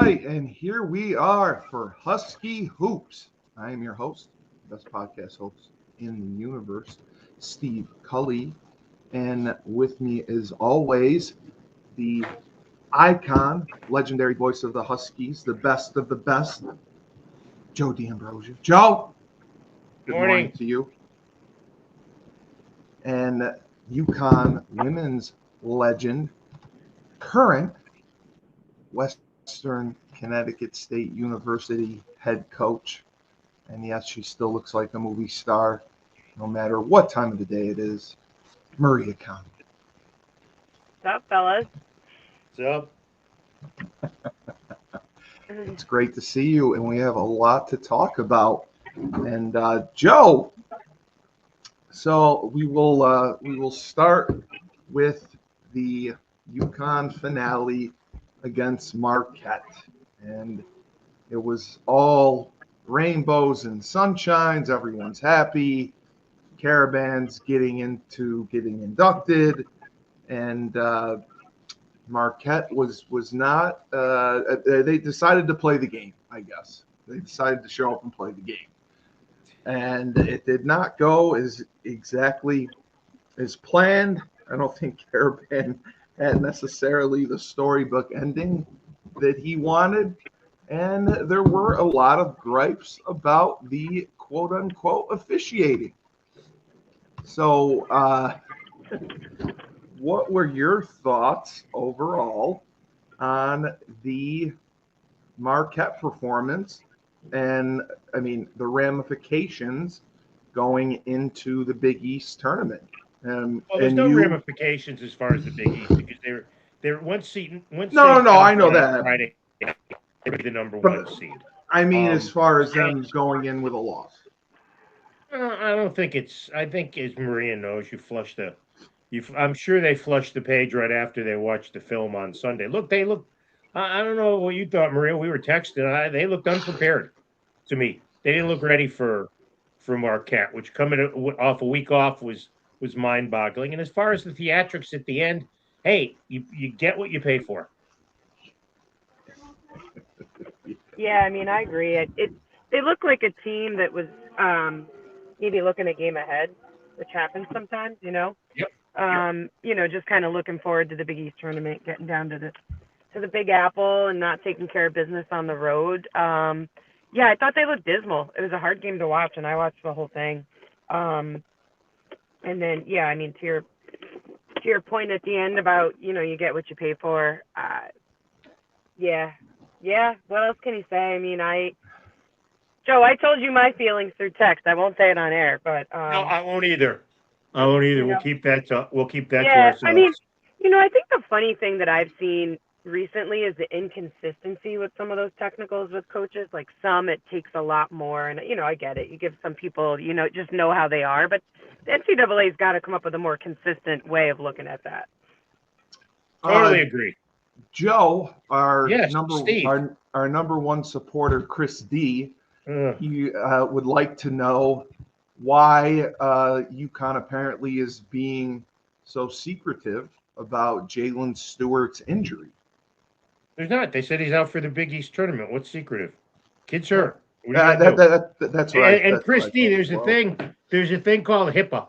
right, and here we are for Husky Hoops. I am your host, best podcast host in the universe, Steve Cully, and with me, as always, the icon, legendary voice of the Huskies, the best of the best, Joe D'Ambrosio. Joe, good morning to you. And UConn women's legend, current Western Connecticut State University head coach. And yes, she still looks like a movie star, no matter what time of the day it is. Maria Conley. What's up, fellas? What's up? It's great to see you, and we have a lot to talk about. And Joe, so we will start with the UConn finale against Marquette, and it was all rainbows and sunshines. Everyone's happy. Caravans getting inducted, and Marquette was not. They decided to play the game. I guess they decided to show up and play the game, and it did not go as exactly as planned. I don't think Caravan had necessarily the storybook ending that he wanted. And there were a lot of gripes about the quote-unquote officiating. So what were your thoughts overall on the Marquette performance and, I mean, the ramifications going into the Big East tournament? Well, there's no ramifications as far as the Big East because they're one seed. No, I know that. Friday, they were the number one seed. I mean, as far as them going in with a loss. I don't think it's. I think, as Maria knows, I'm sure they flushed the page right after they watched the film on Sunday. They look. I don't know what you thought, Maria. We were texting. They looked unprepared to me. They didn't look ready for Marquette, which coming off a week off was mind-boggling. And as far as the theatrics at the end, hey, you get what you pay for. Yeah, I mean, I agree. They look like a team that was maybe looking a game ahead, which happens sometimes, you know. Yep. You know, just kind of looking forward to the Big East tournament, getting down to the Big Apple, and not taking care of business on the road. Yeah, I thought they looked dismal. It was a hard game to watch, and I watched the whole thing. And then, yeah, I mean, to your point at the end about, you know, you get what you pay for. Yeah. What else can you say? I mean, Joe, I told you my feelings through text. I won't say it on air, but no, I won't either. We'll keep that to ourselves. I mean, you know, I think the funny thing that I've seen recently is the inconsistency with some of those technicals with coaches. Like some, it takes a lot more, and you know, I get it. You give some people, you know, just know how they are, but the NCAA's got to come up with a more consistent way of looking at that. Totally agree. Joe, our number one supporter, Chris D, he would like to know why UConn apparently is being so secretive about Jalen Stewart's injury. There's not. They said he's out for the Big East tournament. What's secretive? Kid's hurt. That's right. And Christy, there's a thing. There's a thing called HIPAA.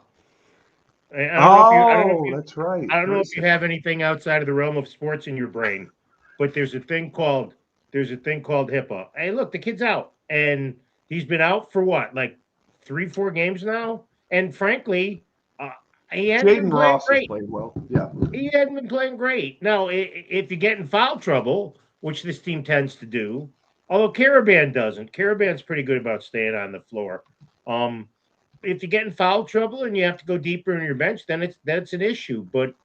That's right. I don't know if you have anything outside of the realm of sports in your brain, but there's a thing called HIPAA. Hey, look, the kid's out, and he's been out for what, like 3-4 games now. And frankly, he hadn't been playing great. Played well. Yeah, he hadn't been playing great. Now, if you get in foul trouble, which this team tends to do, although Caravan doesn't. Caravan's pretty good about staying on the floor. If you get in foul trouble and you have to go deeper in your bench, then that's an issue. But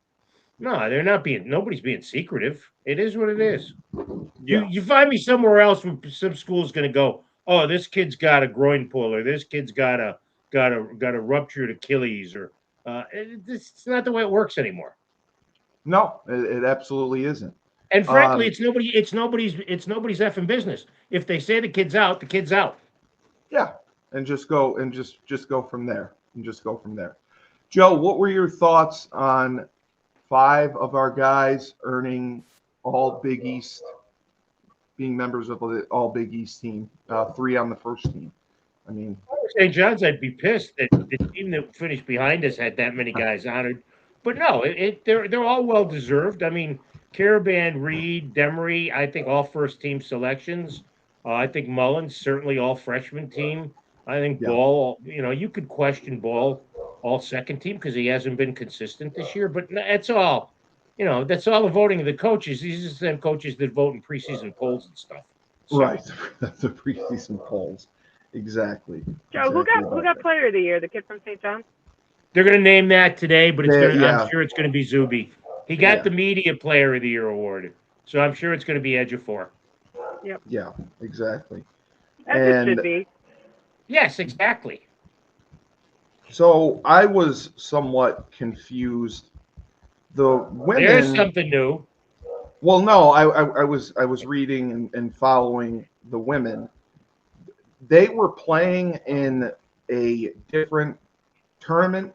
no, nobody's being secretive. It is what it is. Yeah. You find me somewhere else where some school's going to go, oh, this kid's got a groin pull, or this kid's got a ruptured Achilles, or it's not the way it works anymore. No, it absolutely isn't. And frankly, it's nobody's effing business. If they say the kid's out, the kid's out. Yeah. And just go from there. Joe, what were your thoughts on 5 of our guys earning all Big East being members of the All Big East team, 3 on the first team. I mean, St. John's, I'd be pissed that the team that finished behind us had that many guys honored. But no, they're all well deserved. I mean, Caravan, Reed, Demery, I think all first team selections. I think Mullins certainly all freshman team. I think Yeah. Ball, you could question Ball all second team because he hasn't been consistent this year. But that's all. That's all the voting of the coaches. These are the same coaches that vote in preseason polls and stuff. So, right. The preseason polls. Exactly. Joe, who got player of the year? The kid from St. John's? they're going to name that today, but I'm Yeah. sure it's going to be Zuby. He got the Media Player of the Year award, so I'm sure it's going to be Ejiofor. Yep. Yeah, exactly. As it should be. Yes, exactly. So I was somewhat confused. The women. There's something new. Well, no, I was reading and following the women. They were playing in a different tournament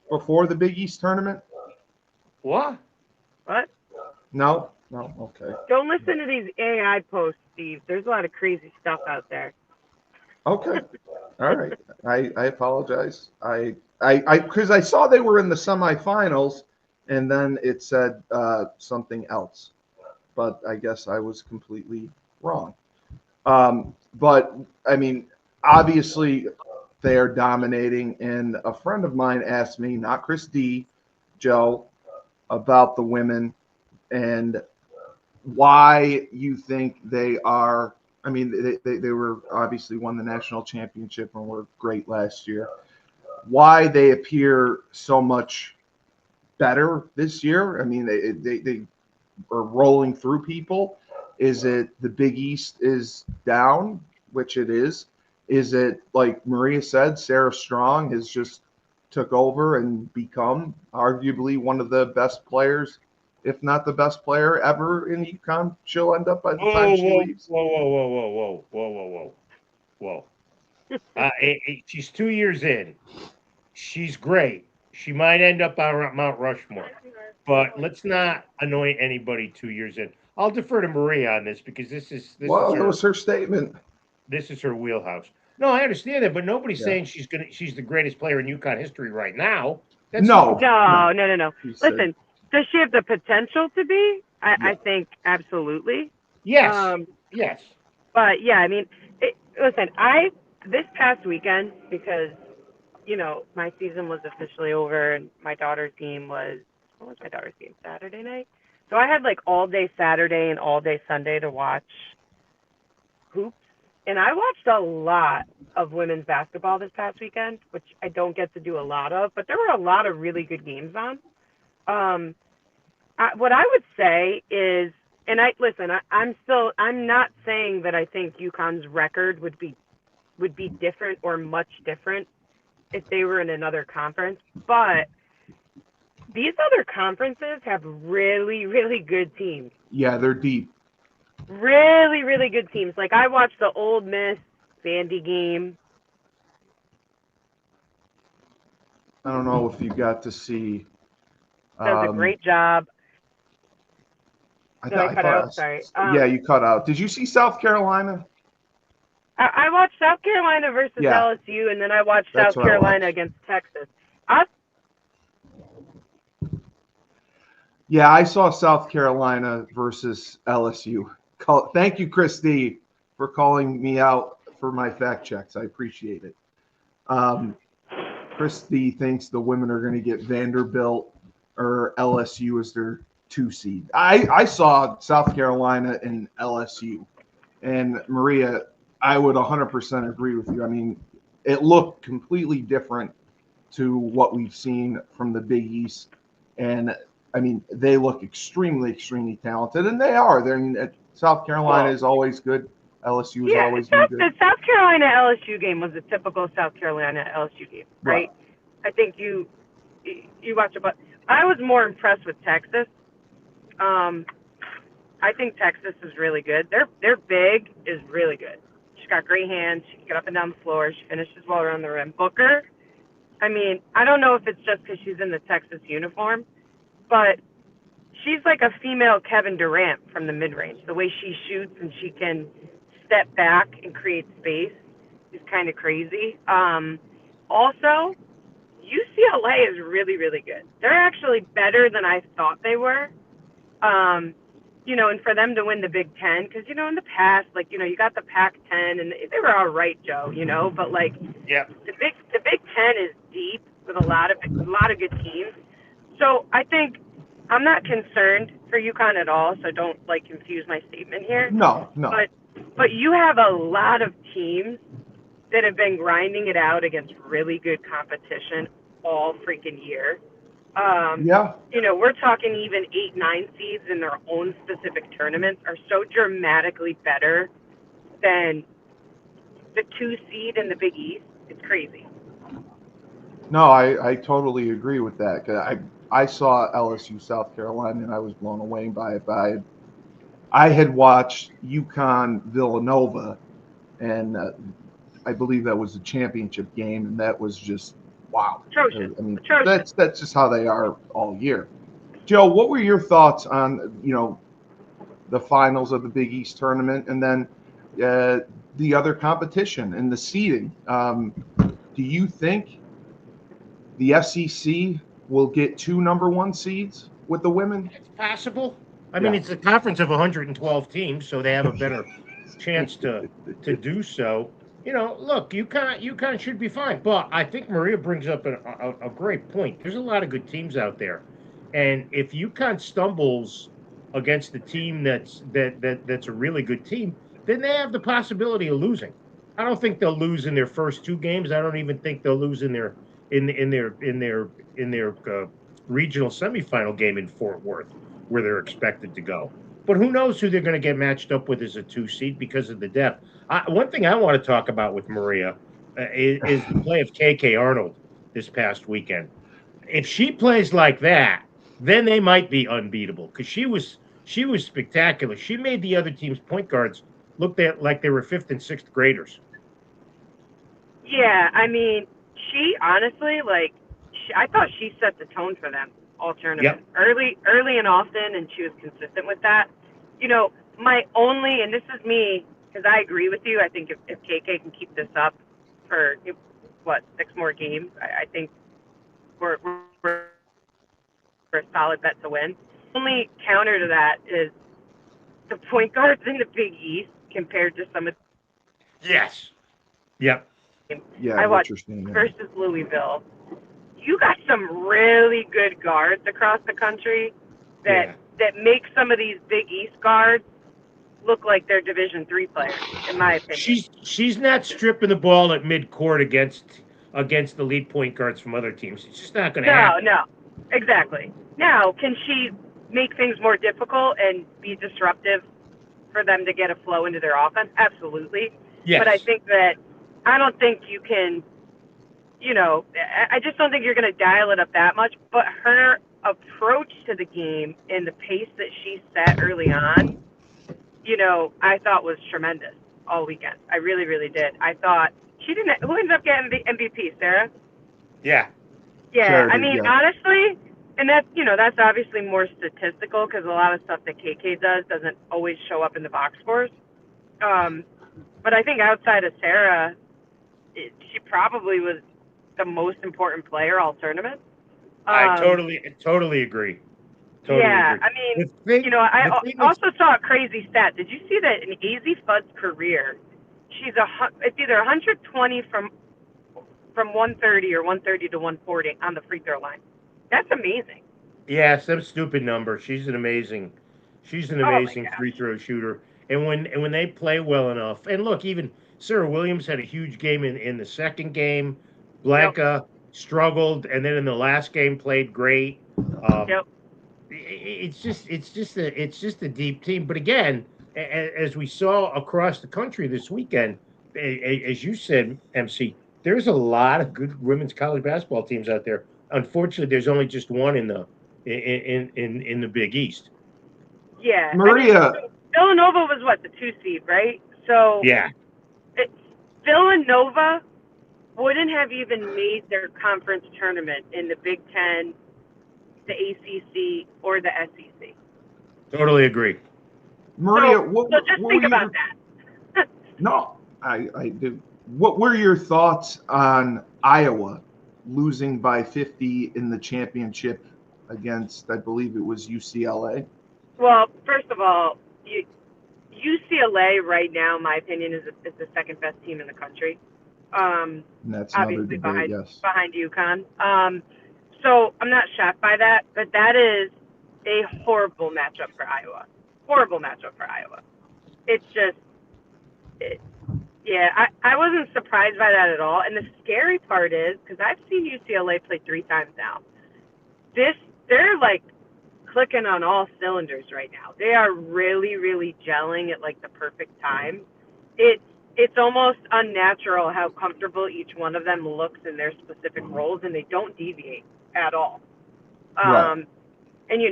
before the Big East tournament. What? No, okay. Don't listen to these AI posts, Steve. There's a lot of crazy stuff out there. Okay, all right. I apologize. Because I saw they were in the semifinals, and then it said something else, but I guess I was completely wrong. But I mean, obviously they are dominating, and a friend of mine asked me, not Chris D, Joe, about the women and why you think they are. I mean, they were obviously won the national championship and were great last year. Why they appear so much better this year? I mean, they are rolling through people. Is it the Big East is down, which it is? Is it, like Maria said, Sarah Strong has just took over and become arguably one of the best players, if not the best player ever in UConn? She'll end up by the time she leaves. Whoa. She's 2 years in. She's great. She might end up on Mount Rushmore, but let's not anoint anybody 2 years in. I'll defer to Maria on this because this is That was her statement. This is her wheelhouse. No, I understand that, but nobody's saying she's the greatest player in UConn history right now. No. Listen, does she have the potential to be? I think absolutely. Yes. Yes. But yeah, I mean, listen, this past weekend, because my season was officially over and my daughter's game what was my daughter's game? Saturday night. So I had like all day Saturday and all day Sunday to watch hoops. And I watched a lot of women's basketball this past weekend, which I don't get to do a lot of, but there were a lot of really good games on. What I would say is, and I'm not saying that I think UConn's record would be different or much different if they were in another conference, but these other conferences have really, really good teams. Yeah, they're deep. Really, really good teams. Like I watched the Ole Miss Vandy game. I don't know if you got to see. Does a great job. I cut out. Sorry. Yeah, you cut out. Did you see South Carolina? I watched South Carolina versus LSU, and then I watched South Carolina against Texas. Yeah, I saw South Carolina versus LSU. Thank you, Chris D, for calling me out for my fact checks. I appreciate it. Chris D thinks the women are going to get Vanderbilt or LSU as their 2 seed. I saw South Carolina and LSU. And Maria, I would 100% agree with you. I mean, it looked completely different to what we've seen from the Big East. And, I mean, they look extremely, extremely talented. And they are. South Carolina is always good. LSU is always good. The South Carolina LSU game was a typical South Carolina LSU game, right? I think you watch it, but I was more impressed with Texas. I think Texas is really good. Their big is really good. She's got great hands. She can get up and down the floor. She finishes well around the rim. Booker, I mean, I don't know if it's just because she's in the Texas uniform, but she's like a female Kevin Durant from the mid-range. The way she shoots and she can step back and create space is kind of crazy. Also, UCLA is really, really good. They're actually better than I thought they were. And for them to win the Big Ten, because, in the past, you got the Pac-10, and they were all right, Joe, but, Yeah. the Big Ten is deep with a lot of good teams. So I think I'm not concerned for UConn at all, so don't, confuse my statement here. No. But you have a lot of teams that have been grinding it out against really good competition all freaking year. Yeah. We're talking even 8, 9 seeds in their own specific tournaments are so dramatically better than the 2 seed in the Big East. It's crazy. No, I totally agree with that. 'Cause I saw LSU South Carolina and I was blown away by it. But I had watched UConn Villanova, and I believe that was the championship game, and that was just wow. Atrocious. I mean, Atrocious. that's just how they are all year. Joe, what were your thoughts on the finals of the Big East tournament, and then the other competition and the seeding? Do you think the SEC will get 2 number 1 seeds with the women? It's possible. I mean, it's a conference of 112 teams, so they have a better chance to do so. Look, UConn should be fine. But I think Maria brings up a great point. There's a lot of good teams out there, and if UConn stumbles against the team that's a really good team, then they have the possibility of losing. I don't think they'll lose in their first 2 games. I don't even think they'll lose in their regional semifinal game in Fort Worth, where they're expected to go. But who knows who they're going to get matched up with as a 2 seed because of the depth. One thing I want to talk about with Maria is the play of KK Arnold this past weekend. If she plays like that, then they might be unbeatable because she was spectacular. She made the other team's point guards look like they were 5th and 6th graders. Yeah, I mean, she honestly, I thought she set the tone for them all tournament. Yep. Early and often, and she was consistent with that. My only, and this is me, because I agree with you, I think if KK can keep this up for, 6 more games, I think we're a solid bet to win. Only counter to that is the point guards in the Big East compared to some of Yes. Yep. Yeah, I watched interesting. versus Louisville. You got some really good guards across the country that make some of these Big East guards look like they're Division III players, in my opinion. She's not stripping the ball at midcourt against elite point guards from other teams. It's just not going to happen. No, exactly. Now, can she make things more difficult and be disruptive for them to get a flow into their offense? Absolutely. Yes. But I don't think you can, I just don't think you're going to dial it up that much. But her approach to the game and the pace that she set early on, I thought was tremendous all weekend. I really, really did. I thought who ended up getting the MVP, Sarah? Yeah. Yeah, Sarah I did, mean, yeah. honestly, and that's obviously more statistical because a lot of stuff that KK does doesn't always show up in the box scores. But I think outside of Sarah, she probably was the most important player all tournament. I totally agree. Totally yeah, agree. I mean, I also saw a crazy stat. Did you see that in AZ Fudd's career, it's either 120 from 130 or 130 to 140 on the free throw line. That's amazing. Yeah, some stupid number. She's an amazing free throw shooter. And when they play well enough, and look, even Sarah Williams had a huge game in the second game. Blanca struggled, and then in the last game played great. Yep. It's just a deep team. But again, as we saw across the country this weekend, as you said, MC, there's a lot of good women's college basketball teams out there. Unfortunately, there's only just one in the Big East. Yeah, Maria. Villanova was the 2 seed, right? So yeah, the ACC or the SEC. Totally agree. Maria, So just think about that. No, I do. What were your thoughts on Iowa losing by 50 in the championship against, I believe it was UCLA? Well, first of all, UCLA right now, in my opinion, is the second best team in the country. And that's another Obviously debate, yes. behind UConn. So I'm not shocked by that, but that is a horrible matchup for Iowa. Horrible matchup for Iowa. It's just, I wasn't surprised by that at all. And the scary part is, because I've seen UCLA play 3 times now, they're like clicking on all cylinders right now. They are really, really gelling at like the perfect time. It's almost unnatural how comfortable each one of them looks in their specific roles, and they don't deviate at all. Right. And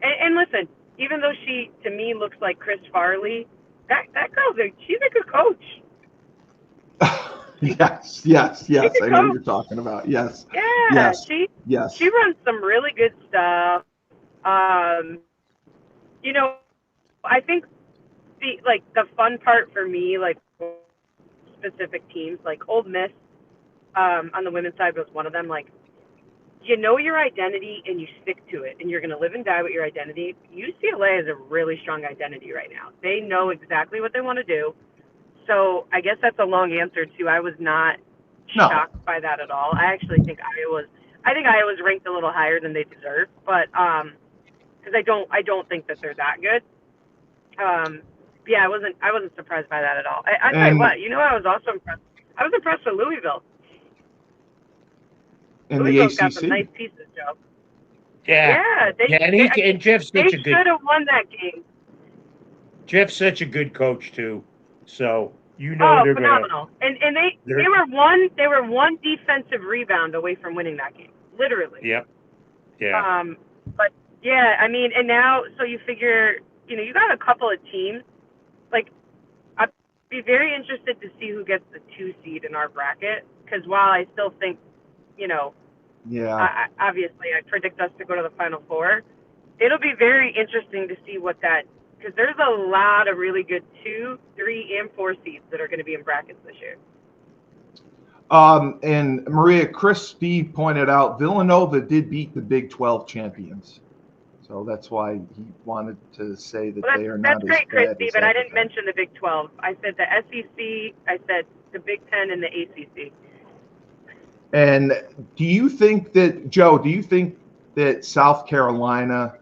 and listen, even though she to me looks like Chris Farley, that girl's she's a good coach. Yes. I know what you're talking about. Yes. Yeah. Yes. She runs some really good stuff. I think the fun part for me, like specific teams, like Ole Miss, on the women's side was one of them. Like, you know your identity and you stick to it, and you're going to live and die with your identity. UCLA has a really strong identity right now. They know exactly what they want to do. So I guess that's a long answer to I was not shocked by that at all. I actually think Iowa's ranked a little higher than they deserve, but because I don't think that they're that good. I wasn't surprised by that at all. I tell you what, I was also impressed. I was impressed with Louisville. And Louisville's the ACC. got some nice pieces, Joe. Yeah. And Jeff's such a good. They should have won that game. Jeff's such a good coach too, so they're phenomenal. And they were one defensive rebound away from winning that game, literally. Yep. Yeah. But yeah, I mean, and now so you figure, you got a couple of teams. Like, I'd be very interested to see who gets the 2 seed in our bracket, because while I still think, obviously I predict us to go to the Final Four. It'll be very interesting to see what that, because there's a lot of really good 2, 3, and 4 seeds that are going to be in brackets this year. And Maria, Chris Steve pointed out Villanova did beat the Big 12 champions. So that's why he wanted to say that they are not as bad. That's great, Chris Steve, but I didn't mention the Big 12. I said the SEC, I said the Big 10, and the ACC. And do you think that South Carolina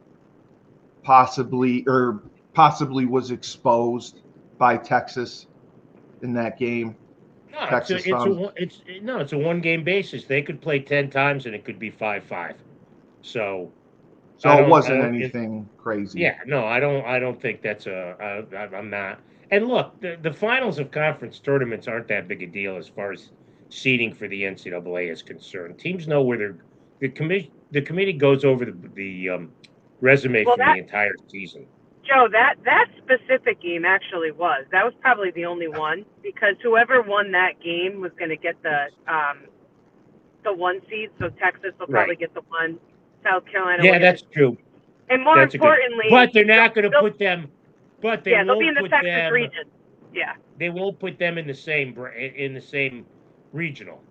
possibly was exposed by Texas in that game? No, it's a 1-game basis. They could play 10 times and it could be 5-5. So it wasn't anything crazy. Yeah, no, I don't think that's I'm not. And look, the finals of conference tournaments aren't that big a deal as far as seeding for the NCAA is concerned. Teams know where the committee goes over the resume for the entire season. Joe, that specific game actually that was probably the only one, because whoever won that game was going to get the 1 seed. So Texas will probably get the 1. South Carolina. Yeah, that's true. And more importantly, but they're not going to put them. But they they'll won't be in the put Texas them, region. Yeah. They won't put them in the same regional.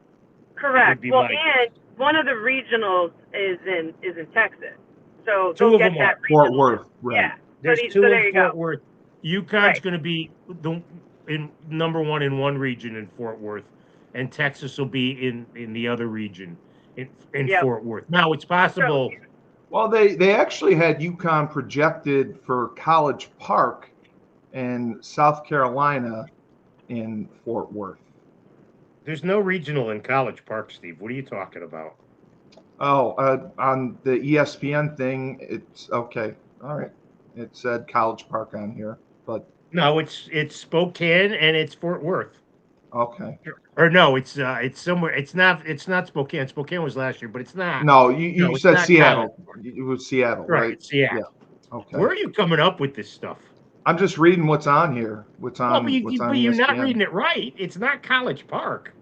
Correct. Well, and one of the regionals is in Texas, so 2 of them that are Fort Worth. Right. Yeah. There's 2 in Fort go. Worth. UConn's going to be in number 1 in one region in Fort Worth, and Texas will be in the other region in Fort Worth. Now it's possible. Well, they actually had UConn projected for College Park and South Carolina in Fort Worth. There's no regional in College Park, Steve. What are you talking about? Oh, on the ESPN thing, it's okay. All right. It said College Park on here, but no, it's Spokane and it's Fort Worth. Okay. Or no, it's somewhere. It's not Spokane. Spokane was last year, but it's not. No, you said Seattle. It was Seattle, right? Seattle. Yeah. Okay. Where are you coming up with this stuff? I'm just reading what's on here. What's on? But you're not reading it right. It's not College Park.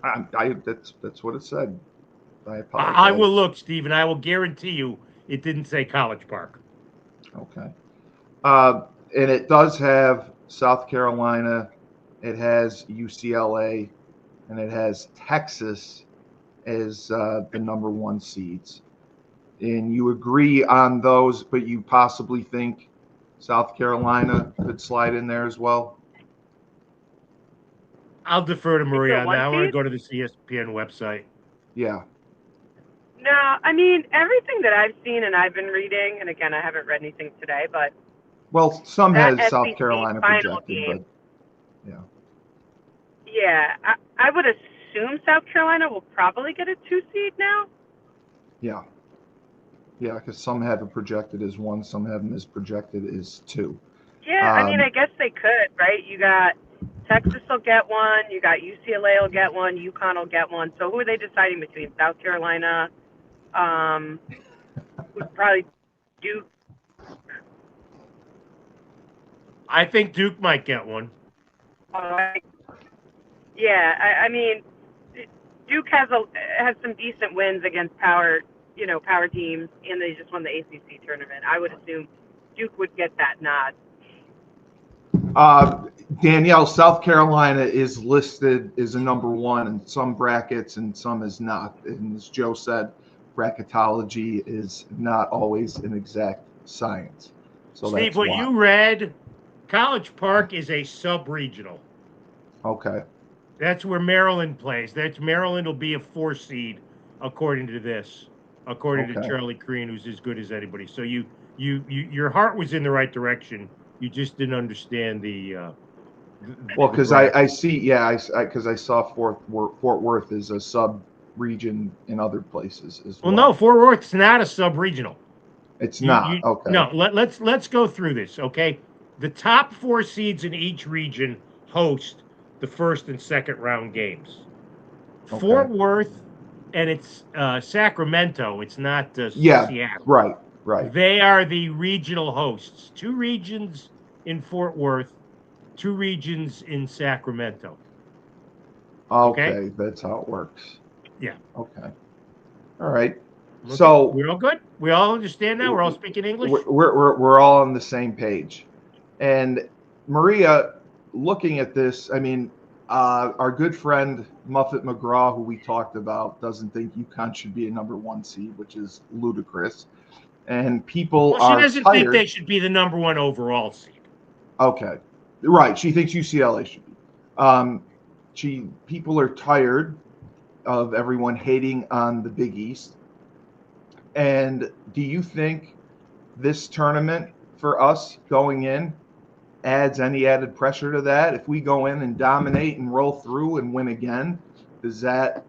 That's what it said. I apologize. I will look, Steve, and I will guarantee you, It didn't say College Park. Okay. And it does have South Carolina, it has UCLA, and it has Texas as the number 1 seeds. And you agree on those, but you possibly think South Carolina could slide in there as well? I'll defer to Maria on one that. I want to seed? go to this ESPN website. Yeah. No, I mean, everything that I've seen and I've been reading, and again, I haven't read anything today, but Well, some that has South SEC Carolina final projected, game, but yeah, I would assume South Carolina will probably get a 2 seed now. yeah. Yeah, because some have it projected as 1, some have them as projected as 2. Yeah, I mean, I guess they could, right? You got Texas will get 1, you got UCLA will get 1, UConn will get 1. So who are they deciding between? South Carolina, would probably Duke. I think Duke might get one. Yeah, I mean, Duke has some decent wins against power teams, and they just won the ACC tournament. I would assume Duke would get that nod. Danielle, South Carolina is listed as a number 1 in some brackets and some is not. And as Joe said, bracketology is not always an exact science. So Steve, that's what why. you read, College Park is a sub-regional. Okay. That's where Maryland plays. Maryland will be a 4 seed, according to this, according to Charlie Crean, who's as good as anybody. So your heart was in the right direction. You just didn't understand the well, because I see, because I saw Fort Worth is a sub-region in other places as well. Well, no, Fort Worth's not a sub-regional. It's not. Okay. No, let's go through this, okay? The top 4 seeds in each region host the first and second round games. Okay. Fort Worth and it's Sacramento. It's not Seattle. Right. They are the regional hosts. 2 regions in Fort Worth, 2 regions in Sacramento. Okay, that's how it works. Yeah. Okay. All right. Okay. So we're all good. We all understand now. We're all speaking English. We're all on the same page. And Maria, looking at this, I mean, our good friend Muffet McGraw, who we talked about, doesn't think UConn should be a number 1 seed, which is ludicrous. And people she are doesn't tired. think they should be the number 1 overall seed. Okay, right. She thinks UCLA should be. People are tired of everyone hating on the Big East. And do you think this tournament for us going in adds any added pressure to that? If we go in and dominate and roll through and win again, does that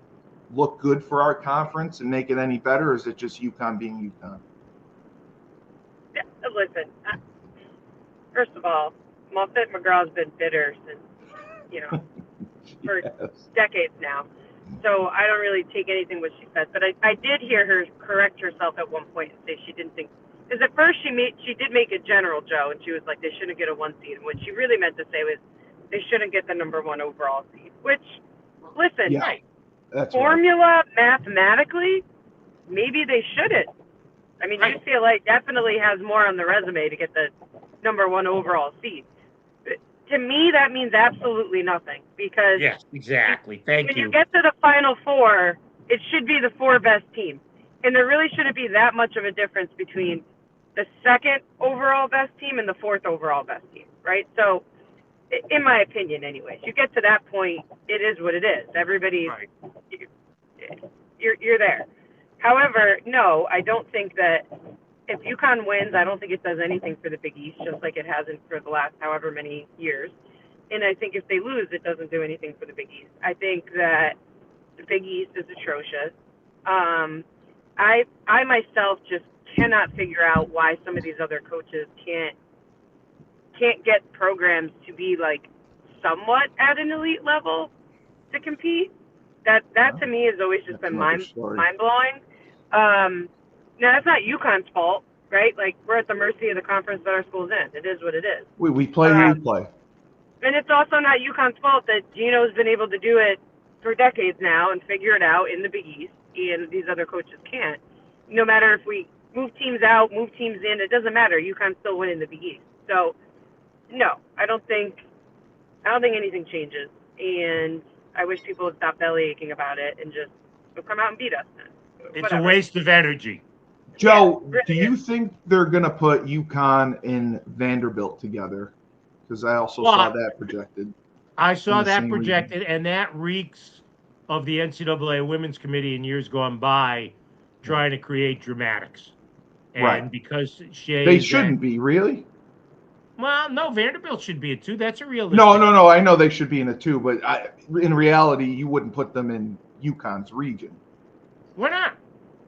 look good for our conference and make it any better, or is it just UConn being UConn? Listen, first of all, Muffet McGraw's been bitter since, for decades now. So I don't really take anything what she says. But I did hear her correct herself at one point and say she didn't think, because at first she did make it general, Joe, and she was like, they shouldn't get a 1 seed. And what she really meant to say was they shouldn't get the number 1 overall seed. Which, listen, formula mathematically, maybe they shouldn't. I mean, UCLA definitely has more on the resume to get the number 1 overall seed. To me, that means absolutely nothing, because yes, exactly. Thank you. When you get to the Final 4, it should be the 4 best teams, and there really shouldn't be that much of a difference between the 2nd overall best team and the 4th overall best team, right? So, in my opinion, anyways, you get to that point, it is what it is. Everybody's you're there. However, no, I don't think that if UConn wins, I don't think it does anything for the Big East, just like it hasn't for the last however many years. And I think if they lose, it doesn't do anything for the Big East. I think that the Big East is atrocious. I myself just cannot figure out why some of these other coaches can't get programs to be like somewhat at an elite level to compete. That to me has always just been mind blowing. Now that's not UConn's fault, right? Like, we're at the mercy of the conference that our school's in. It is what it is. We play who we play. And it's also not UConn's fault that Gino's been able to do it for decades now and figure it out in the Big East, and these other coaches can't. No matter if we move teams out, move teams in. It doesn't matter. UConn's still winning the Big East. So, no, I don't think anything changes. And I wish people would stop belly aching about it and just come out and beat us. It's Whatever. a waste of energy. Joe, really do you think they're going to put UConn and Vanderbilt together? Because I also saw that projected. I saw in the that same projected, and that reeks of the NCAA Women's Committee in years gone by trying to create dramatics. And Right. because Shea They shouldn't be, really? Well, no, Vanderbilt should be a 2. That's a realistic. No. I know they should be in a 2, but in reality, you wouldn't put them in UConn's region. Why not?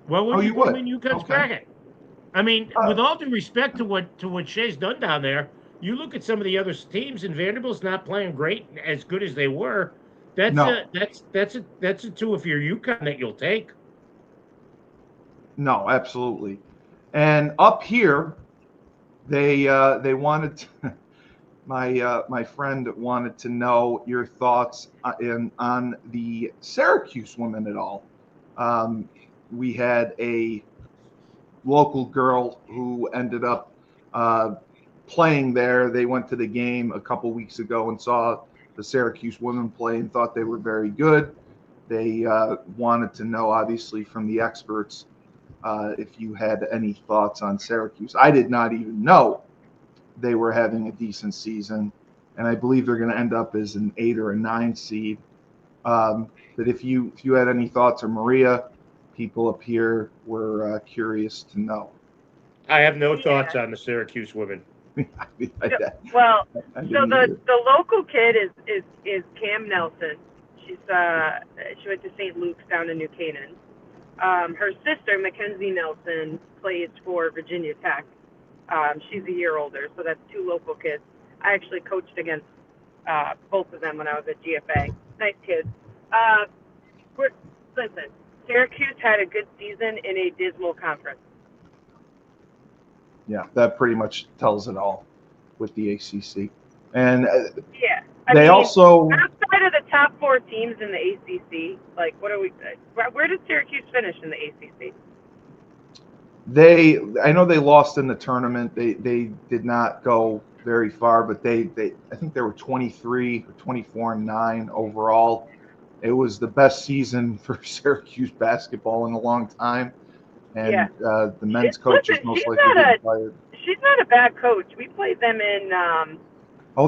Well, would you put them in UConn's bracket? I mean, with all due respect to what Shea's done down there, you look at some of the other teams, and Vanderbilt's not playing great, as good as they were. That's a 2 if you're UConn that you'll take. No, absolutely. And up here, they wanted to, my friend wanted to know your thoughts on the Syracuse women at all. We had a local girl who ended up playing there. They went to the game a couple weeks ago and saw the Syracuse women play and thought they were very good. They wanted to know, obviously, from the experts, if you had any thoughts on Syracuse. I did not even know they were having a decent season, and I believe they're going to end up as an 8 or a 9 seed. But if you had any thoughts, or Maria, people up here were curious to know. I have no thoughts on the Syracuse women. Well, so the local kid is Cam Nelson. She went to St. Luke's down in New Canaan. Her sister, Mackenzie Nelson, plays for Virginia Tech. She's a year older, so that's 2 local kids. I actually coached against both of them when I was at GFA. Nice kids. Listen, Syracuse had a good season in a dismal conference. Yeah, that pretty much tells it all with the ACC. And also outside of the top 4 teams in the ACC, like where did Syracuse finish in the ACC? I know they lost in the tournament. They did not go very far, but I think they were 23 or 24-9 overall. It was the best season for Syracuse basketball in a long time. And the men's coach is most likely getting fired. She's not a bad coach. We played them in.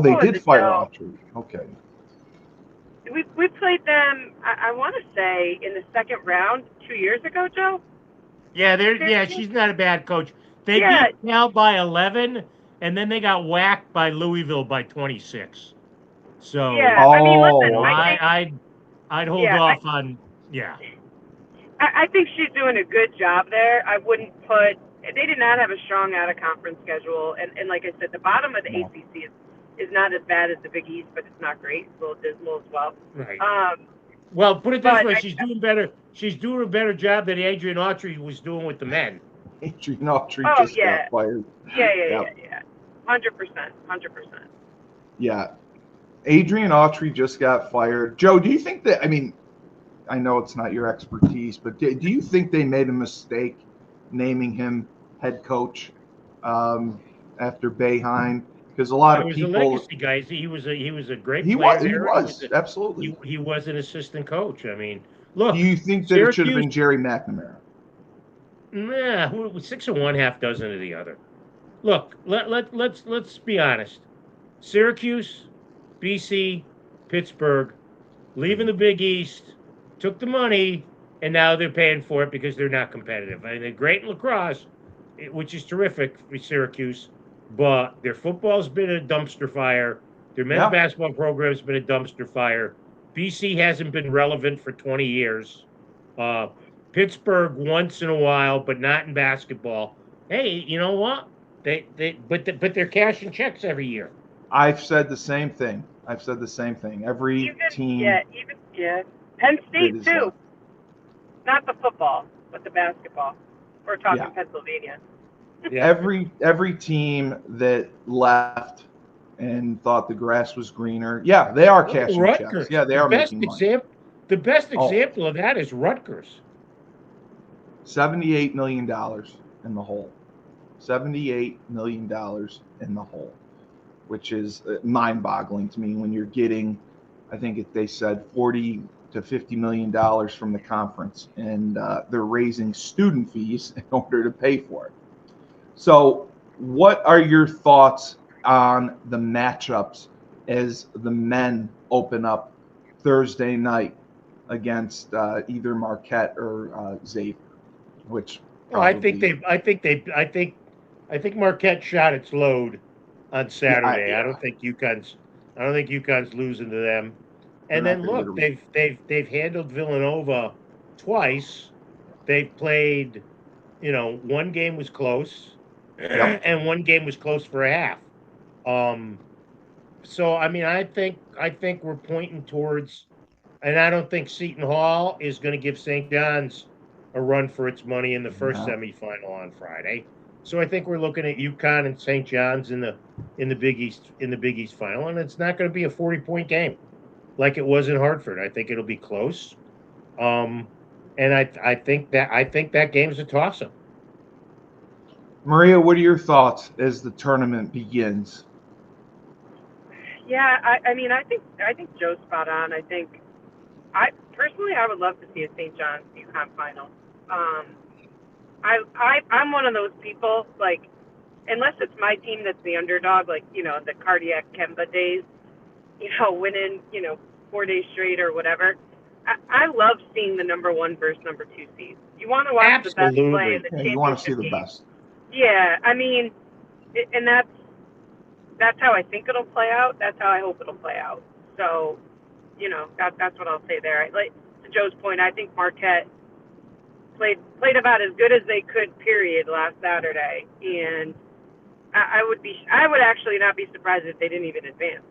They did fire Autry. Okay. We played them. I want to say in the second round 2 years ago, Joe. Yeah, she's not a bad coach. They beat Cal by 11, and then they got whacked by Louisville by 26. So I mean, listen, I'd hold off on. Yeah. I think she's doing a good job there. I wouldn't put. They did not have a strong out-of-conference schedule, and like I said, the bottom of the ACC is not as bad as the Big East, but it's not great. It's a little dismal as well. Right. Well, put it this way: she's doing better. She's doing a better job than Adrian Autry was doing with the men. Adrian Autry just got fired. Yeah. 100%. Yeah, Adrian Autry just got fired. Joe, do you think that? I mean, I know it's not your expertise, but do you think they made a mistake naming him head coach after Boeheim? Because a lot of people. He was a legacy guy. He was a great player. He was absolutely. He was an assistant coach. I mean, look. Do you think that it should have been Jerry McNamara? Nah, 6 of one, half dozen of the other. Look, let's be honest. Syracuse, BC, Pittsburgh, leaving the Big East, took the money, and now they're paying for it because they're not competitive. I mean, they're great in lacrosse, which is terrific for Syracuse, but their football's been a dumpster fire. Their men's basketball program's been a dumpster fire. BC hasn't been relevant for 20 years. Pittsburgh once in a while, but not in basketball. Hey, you know what? But they're cashing checks every year. I've said the same thing. Every team. Penn State too. Not the football, but the basketball. We're talking Pennsylvania. Every team that left and thought the grass was greener, they are cashing checks. Yeah, they are making money. The best example of that is Rutgers. $78 million in the hole. $78 million in the hole, which is mind-boggling to me when you're getting, I think they said $40 to $50 million from the conference, and they're raising student fees in order to pay for it. So what are your thoughts on the matchups as the men open up Thursday night against either Marquette or Xavier, which Well, I think Marquette shot its load on Saturday. I don't think UConn's losing to them. And then look, they've handled Villanova twice. They've played, one game was close, and one game was close for a half. So I mean, I think we're pointing towards, and I don't think Seton Hall is going to give St. John's a run for its money in the first semifinal on Friday. So I think we're looking at UConn and St. John's in the Big East final, and it's not going to be a 40-point game like it was in Hartford. I think it'll be close, and I think that game's a toss-up. Maria, what are your thoughts as the tournament begins? Yeah, I mean, I think Joe's spot on. I think I would love to see a St. John's UConn final. I'm one of those people, like, unless it's my team that's the underdog, like, the cardiac Kemba days, winning, 4 days straight or whatever. I love seeing the number 1 versus number 2 seeds. You want to watch the best play in the championship. You want to see the game. best. Yeah, I mean, and that's how I think it'll play out. That's how I hope it'll play out. So, that's what I'll say there. Like, to Joe's point, I think Marquette played about as good as they could, period, last Saturday, and I would actually not be surprised if they didn't even advance.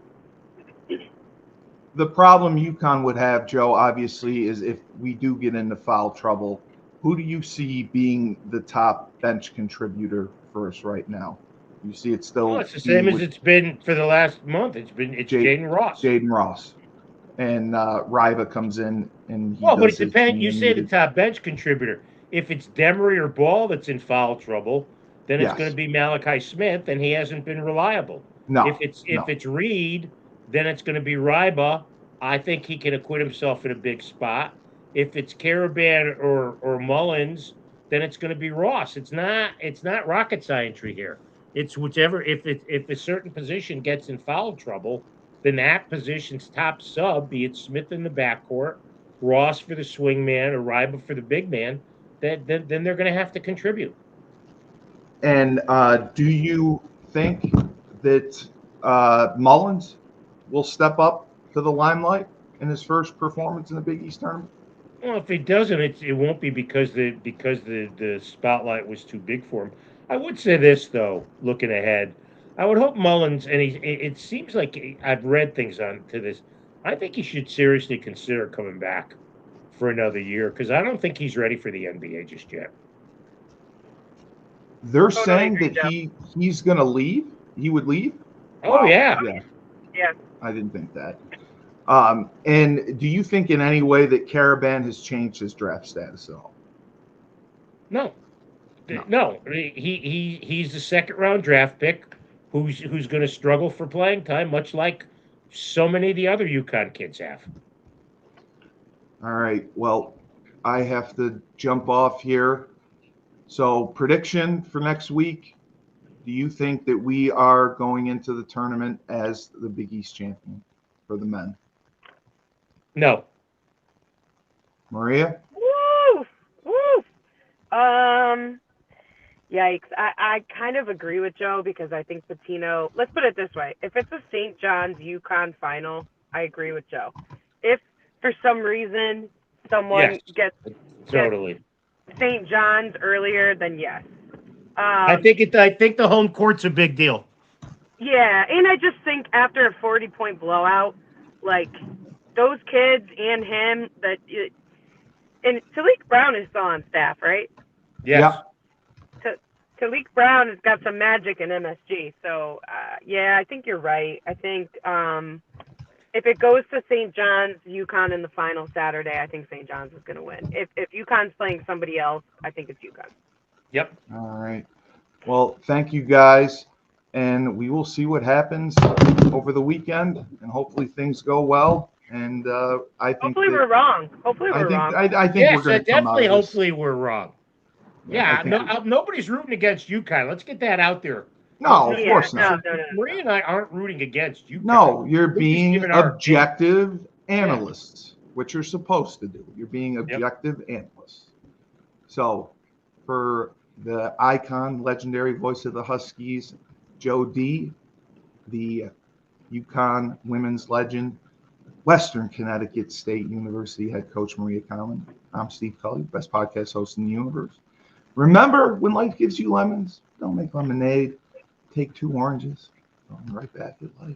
The problem UConn would have, Joe, obviously, is if we do get into foul trouble, who do you see being the top bench contributor for us right now? You see it still. Well, it's the same as it's been for the last month. It's Jaden Ross. Jaden Ross. And Riva comes in and but it depends. You say the top bench contributor. If it's Demery or Ball that's in foul trouble, then it's going to be Malachi Smith, and he hasn't been reliable. No. If it's Reed, then it's going to be Riba. I think he can acquit himself in a big spot. If it's Caravan or Mullins, then it's going to be Ross. It's not rocket science here. It's whichever. If a certain position gets in foul trouble, then that position's top sub, be it Smith in the backcourt, Ross for the swing man, or Riba for the big man, then they're going to have to contribute. And do you think that Mullins will step up to the limelight in his first performance in the Big East tournament? Well, if he doesn't, it won't be because the spotlight was too big for him. I would say this, though, looking ahead, I would hope Mullins, and it seems like I've read things to this, I think he should seriously consider coming back for another year, because I don't think he's ready for the NBA just yet. They're saying that he's going to leave? He would leave? Oh, wow. Yeah. I didn't think that. And do you think in any way that Caravan has changed his draft status at all? No. He's a second-round draft pick who's going to struggle for playing time, much like so many of the other UConn kids have. All right. Well, I have to jump off here. So, prediction for next week. Do you think that we are going into the tournament as the Big East champion for the men? No. Maria? Woo! Yikes. I kind of agree with Joe, because I think Pitino, let's put it this way. If it's a St. John's UConn final, I agree with Joe. If for some reason someone gets St. John's earlier, then yes. I think the home court's a big deal. Yeah, and I just think after a 40-point blowout, like, those kids and him, and Talik Brown is still on staff, right? Yes. Talik Brown has got some magic in MSG. So, I think you're right. I think if it goes to St. John's, UConn in the final Saturday, I think St. John's is going to win. If UConn's playing somebody else, I think it's UConn. Yep. All right. Well, thank you guys, and we will see what happens over the weekend, and hopefully things go well. And I think Hopefully we're wrong. Hopefully we're wrong. I think Yes, we're going to come out definitely. of this. Hopefully, we're wrong. Yeah, I Yeah, think nobody's rooting against UConn. Let's get that out there. No, of Yeah, course no, not. no, no. Marie and I aren't rooting against UConn. No, you're We're just being giving our opinion. objective analysts, which you're supposed to do. You're being objective analysts. So, for the icon, legendary voice of the Huskies, Joe D, the UConn women's legend, Western Connecticut State University head coach Maria Conlon, I'm Steve Cully, best podcast host in the universe. Remember, when life gives you lemons, don't make lemonade. Take 2 oranges. Throw them right back at life.